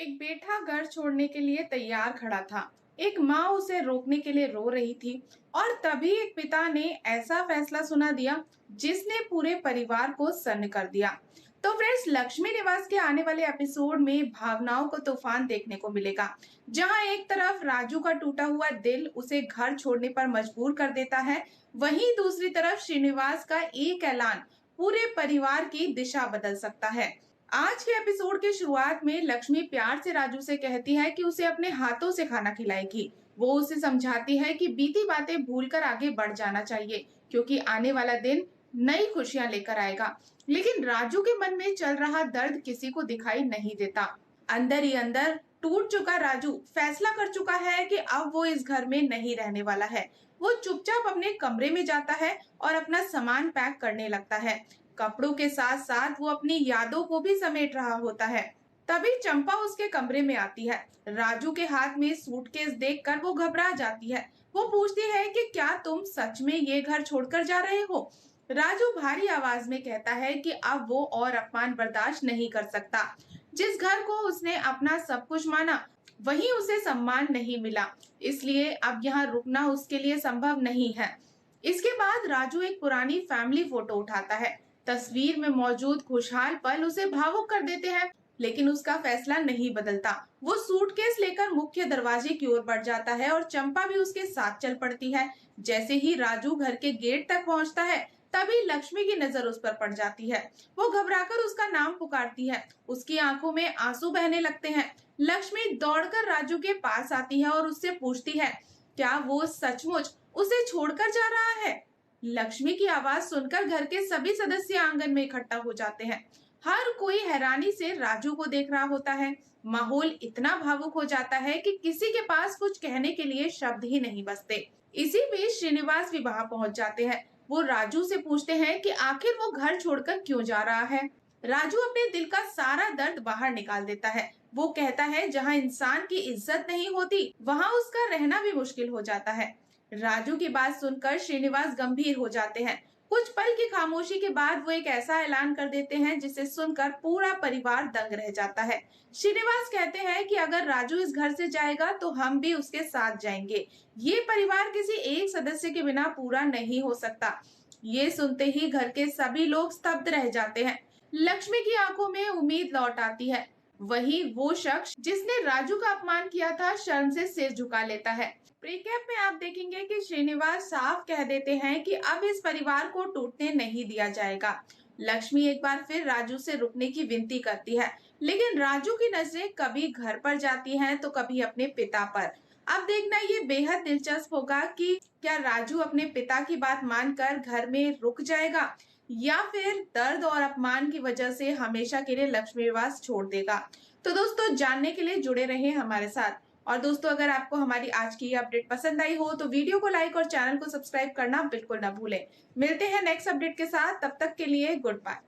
एक बेटा घर छोड़ने के लिए तैयार खड़ा था। एक माँ उसे रोकने के लिए रो रही थी और तभी एक पिता ने ऐसा फैसला सुना दिया जिसने पूरे परिवार को सन्न कर दिया। तो फ्रेंड्स, लक्ष्मी निवास के आने वाले एपिसोड में भावनाओं को तूफान देखने को मिलेगा, जहां एक तरफ राजू का टूटा हुआ दिल उसे घर छोड़ने पर मजबूर कर देता है, वहीं दूसरी तरफ श्रीनिवास का एक ऐलान पूरे परिवार की दिशा बदल सकता है। आज के एपिसोड की शुरुआत में लक्ष्मी प्यार से राजू से कहती है कि उसे अपने हाथों से खाना खिलाएगी। वो उसे समझाती है कि बीती बातें भूलकर आगे बढ़ जाना चाहिए, क्योंकि आने वाला दिन नई खुशियां लेकर आएगा। लेकिन राजू के मन में चल रहा दर्द किसी को दिखाई नहीं देता। अंदर ही अंदर टूट चुका राजू फैसला कर चुका है कि अब वो इस घर में नहीं रहने वाला है। वो चुपचाप अपने कमरे में जाता है और अपना सामान पैक करने लगता है। कपड़ों के साथ साथ वो अपनी यादों को भी समेट रहा होता है। तभी चंपा उसके कमरे में आती है। राजू के हाथ में सूटकेस देखकर वो घबरा जाती है। वो पूछती है कि क्या तुम सच में ये घर छोड़कर जा रहे हो? राजू भारी आवाज में कहता है कि अब वो और अपमान बर्दाश्त नहीं कर सकता। जिस घर को उसने अपना सब कुछ माना, वहीं उसे सम्मान नहीं मिला, इसलिए अब यहाँ रुकना उसके लिए संभव नहीं है। इसके बाद राजू एक पुरानी फैमिली फोटो उठाता है। तस्वीर में मौजूद खुशहाल पल उसे भावुक कर देते हैं, लेकिन उसका फैसला नहीं बदलता। वो सूटकेस लेकर मुख्य दरवाजे की ओर बढ़ जाता है और चंपा भी उसके साथ चल पड़ती है। जैसे ही राजू घर के गेट तक पहुंचता है, तभी लक्ष्मी की नजर उस पर पड़ जाती है। वो घबराकर उसका नाम पुकारती है। उसकी आंखों में आंसू बहने लगते हैं। लक्ष्मी दौड़कर राजू के पास आती है और उससे पूछती है, क्या वो सचमुच उसे छोड़कर जा रहा है? लक्ष्मी की आवाज सुनकर घर के सभी सदस्य आंगन में इकट्ठा हो जाते हैं। हर कोई हैरानी से राजू को देख रहा होता है। माहौल इतना भावुक हो जाता है कि किसी के पास कुछ कहने के लिए शब्द ही नहीं बचते। इसी बीच श्रीनिवास भी वहां पहुंच जाते हैं। वो राजू से पूछते हैं कि आखिर वो घर छोड़कर क्यों जा रहा है। राजू अपने दिल का सारा दर्द बाहर निकाल देता है। वो कहता है, जहाँ इंसान की इज्जत नहीं होती, वहाँ उसका रहना भी मुश्किल हो जाता है। राजू की बात सुनकर श्रीनिवास गंभीर हो जाते हैं। कुछ पल की खामोशी के बाद वो एक ऐसा ऐलान कर देते हैं जिसे सुनकर पूरा परिवार दंग रह जाता है। श्रीनिवास कहते हैं कि अगर राजू इस घर से जाएगा तो हम भी उसके साथ जाएंगे। ये परिवार किसी एक सदस्य के बिना पूरा नहीं हो सकता। ये सुनते ही घर के सभी लोग स्तब्ध रह जाते हैं। लक्ष्मी की आंखों में उम्मीद लौट आती है। वही वो शख्स जिसने राजू का अपमान किया था, शर्म से सिर झुका लेता है। प्रीकैप में आप देखेंगे कि श्रीनिवास साफ कह देते हैं कि अब इस परिवार को टूटने नहीं दिया जाएगा। लक्ष्मी एक बार फिर राजू से रुकने की विनती करती है, लेकिन राजू की नजरें कभी घर पर जाती हैं तो कभी अपने पिता पर। अब देखना ये बेहद दिलचस्प होगा कि क्या राजू अपने पिता की बात मानकर घर में रुक जाएगा या फिर दर्द और अपमान की वजह से हमेशा के लिए लक्ष्मी निवास छोड़ देगा। तो दोस्तों, जानने के लिए जुड़े रहें हमारे साथ। और दोस्तों, अगर आपको हमारी आज की ये अपडेट पसंद आई हो तो वीडियो को लाइक और चैनल को सब्सक्राइब करना बिल्कुल ना भूलें। मिलते हैं नेक्स्ट अपडेट के साथ, तब तक के लिए गुड बाय।